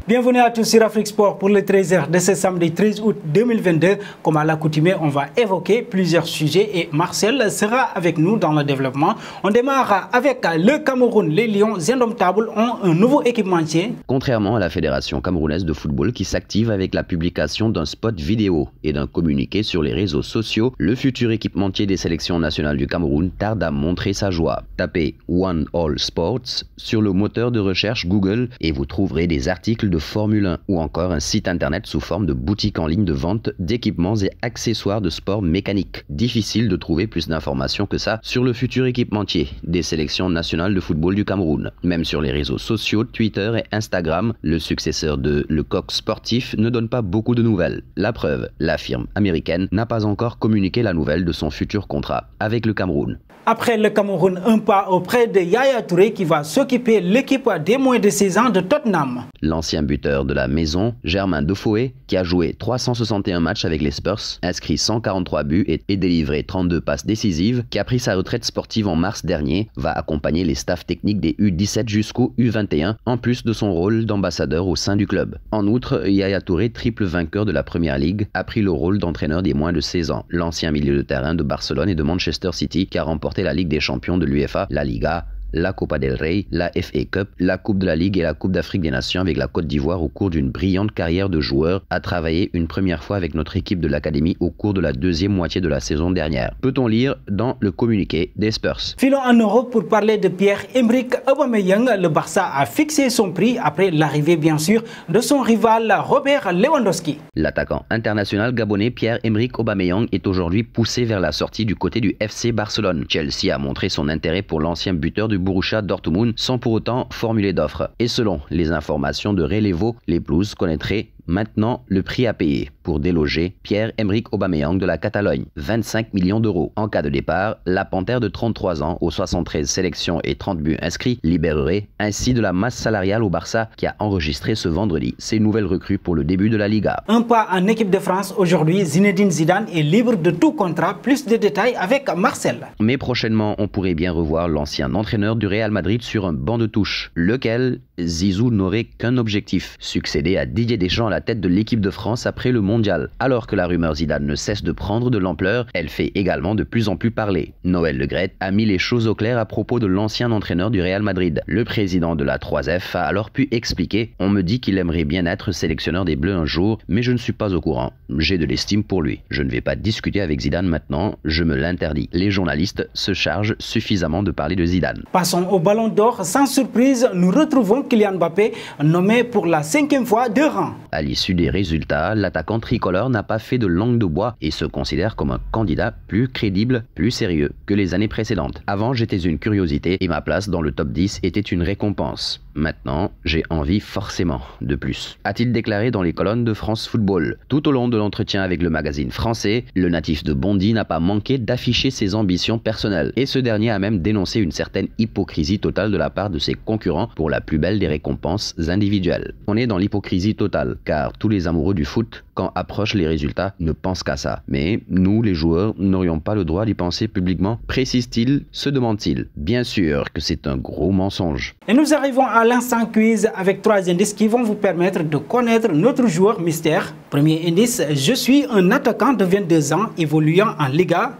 Bienvenue à tous sur Afrique Sport pour le 13h de ce samedi 13 août 2022. Comme à l'accoutumée, on va évoquer plusieurs sujets et Marcel sera avec nous dans le développement. On démarre avec le Cameroun. Les Lions indomptables ont un nouveau équipementier. Contrairement à la Fédération camerounaise de football qui s'active avec la publication d'un spot vidéo et d'un communiqué sur les réseaux sociaux, le futur équipementier des sélections nationales du Cameroun tarde à montrer sa joie. Tapez One All Sports sur le moteur de recherche Google et vous trouverez des articles de Formule 1 ou encore un site internet sous forme de boutique en ligne de vente d'équipements et accessoires de sport mécanique. Difficile de trouver plus d'informations que ça sur le futur équipementier des sélections nationales de football du Cameroun. Même sur les réseaux sociaux, Twitter et Instagram, le successeur de Le Coq Sportif ne donne pas beaucoup de nouvelles. La preuve, la firme américaine n'a pas encore communiqué la nouvelle de son futur contrat avec le Cameroun. Après le Cameroun, un pas auprès de Yaya Touré qui va s'occuper de l'équipe des moins de 16 ans de Tottenham. L'ancien buteur de la maison, Germain Defoe, qui a joué 361 matchs avec les Spurs, inscrit 143 buts et délivré 32 passes décisives, qui a pris sa retraite sportive en mars dernier, va accompagner les staffs techniques des U17 jusqu'au U21, en plus de son rôle d'ambassadeur au sein du club. En outre, Yaya Touré, triple vainqueur de la Première Ligue, a pris le rôle d'entraîneur des moins de 16 ans. L'ancien milieu de terrain de Barcelone et de Manchester City, qui a remporté la Ligue des champions de l'UEFA, la Liga, la Copa del Rey, la FA Cup, la Coupe de la Ligue et la Coupe d'Afrique des Nations avec la Côte d'Ivoire au cours d'une brillante carrière de joueur, a travaillé une première fois avec notre équipe de l'académie au cours de la deuxième moitié de la saison dernière. Peut-on lire dans le communiqué des Spurs. Filons en Europe pour parler de Pierre-Emerick Aubameyang. Le Barça a fixé son prix après l'arrivée bien sûr de son rival Robert Lewandowski. L'attaquant international gabonais Pierre-Emerick Aubameyang est aujourd'hui poussé vers la sortie du côté du FC Barcelone. Chelsea a montré son intérêt pour l'ancien buteur du Borussia Dortmund sans pour autant formuler d'offre. Et selon les informations de Relevo, les Blues connaîtraient maintenant le prix à payer pour déloger Pierre-Emerick Aubameyang de la Catalogne, 25 millions d'euros. En cas de départ, la Panthère de 33 ans, aux 73 sélections et 30 buts inscrits, libérerait ainsi de la masse salariale au Barça qui a enregistré ce vendredi ses nouvelles recrues pour le début de la Liga. Un pas en équipe de France aujourd'hui, Zinedine Zidane est libre de tout contrat, plus de détails avec Marcel. Mais prochainement, on pourrait bien revoir l'ancien entraîneur du Real Madrid sur un banc de touche, lequel Zizou n'aurait qu'un objectif, succéder à Didier Deschamps à la tête de l'équipe de France après le mondial. Alors que la rumeur Zidane ne cesse de prendre de l'ampleur, elle fait également de plus en plus parler. Noël Le Graët a mis les choses au clair à propos de l'ancien entraîneur du Real Madrid. Le président de la 3F a alors pu expliquer: on me dit qu'il aimerait bien être sélectionneur des Bleus un jour, mais je ne suis pas au courant. J'ai de l'estime pour lui. Je ne vais pas discuter avec Zidane maintenant, je me l'interdis. Les journalistes se chargent suffisamment de parler de Zidane. Passons au Ballon d'Or. Sans surprise, nous retrouvons Kylian Mbappé, nommé pour la 5e fois de rang. À l'issue des résultats, l'attaquant tricolore n'a pas fait de langue de bois et se considère comme un candidat plus crédible, plus sérieux que les années précédentes. Avant, j'étais une curiosité et ma place dans le top 10 était une récompense. Maintenant, j'ai envie forcément de plus, a-t-il déclaré dans les colonnes de France Football. Tout au long de l'entretien avec le magazine français, le natif de Bondy n'a pas manqué d'afficher ses ambitions personnelles. Et ce dernier a même dénoncé une certaine hypocrisie totale de la part de ses concurrents pour la plus belle des récompenses individuelles. On est dans l'hypocrisie totale, car tous les amoureux du foot, quand approchent les résultats, ne pensent qu'à ça. Mais nous, les joueurs, n'aurions pas le droit d'y penser publiquement, précise-t-il, se demande-t-il. Bien sûr que c'est un gros mensonge. Et nous arrivons à l'instant quiz avec 3 indices qui vont vous permettre de connaître notre joueur mystère. Premier indice, je suis un attaquant de 22 ans évoluant en Liga.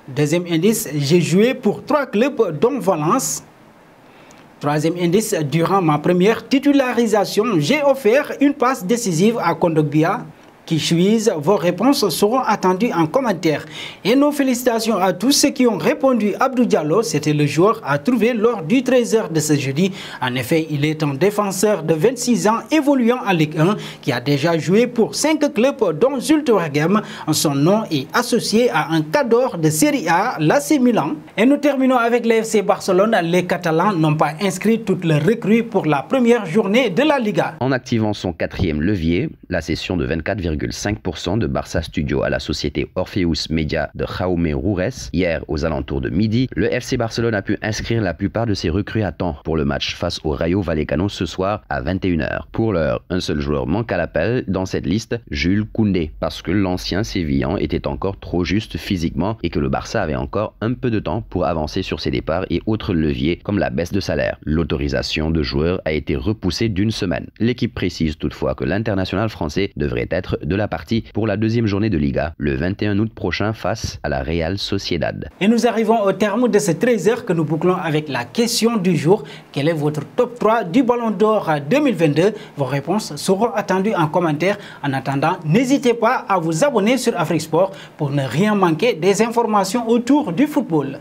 Deuxième indice, j'ai joué pour 3 clubs dont Valence. Troisième indice, durant ma première titularisation, j'ai offert une passe décisive à Kondogbia. Qui suis-je? Vos réponses seront attendues en commentaire. Et nos félicitations à tous ceux qui ont répondu. Abdou Diallo, c'était le joueur à trouver lors du 13h de ce jeudi. En effet, il est un défenseur de 26 ans évoluant en Ligue 1 qui a déjà joué pour 5 clubs dont Zulte Waregem. Son nom est associé à un cadre de Serie A, l'AC Milan. Et nous terminons avec le FC Barcelone. Les Catalans n'ont pas inscrit toutes leurs recrues pour la première journée de la Liga. En activant son 4e levier, la session de 24,5 50,5% de Barça Studio à la société Orpheus Media de Jaume Roures. Hier, aux alentours de midi, le FC Barcelone a pu inscrire la plupart de ses recrues à temps pour le match face au Rayo Vallecano ce soir à 21h. Pour l'heure, un seul joueur manque à l'appel dans cette liste, Jules Koundé, parce que l'ancien Sévillan était encore trop juste physiquement et que le Barça avait encore un peu de temps pour avancer sur ses départs et autres leviers comme la baisse de salaire. L'autorisation de joueurs a été repoussée d'une semaine. L'équipe précise toutefois que l'international français devrait être de la partie pour la deuxième journée de Liga le 21 août prochain face à la Real Sociedad. Et nous arrivons au terme de ces 13 heures que nous bouclons avec la question du jour. Quel est votre top 3 du Ballon d'Or 2022? Vos réponses seront attendues en commentaire. En attendant, n'hésitez pas à vous abonner sur Afrique Sport pour ne rien manquer des informations autour du football.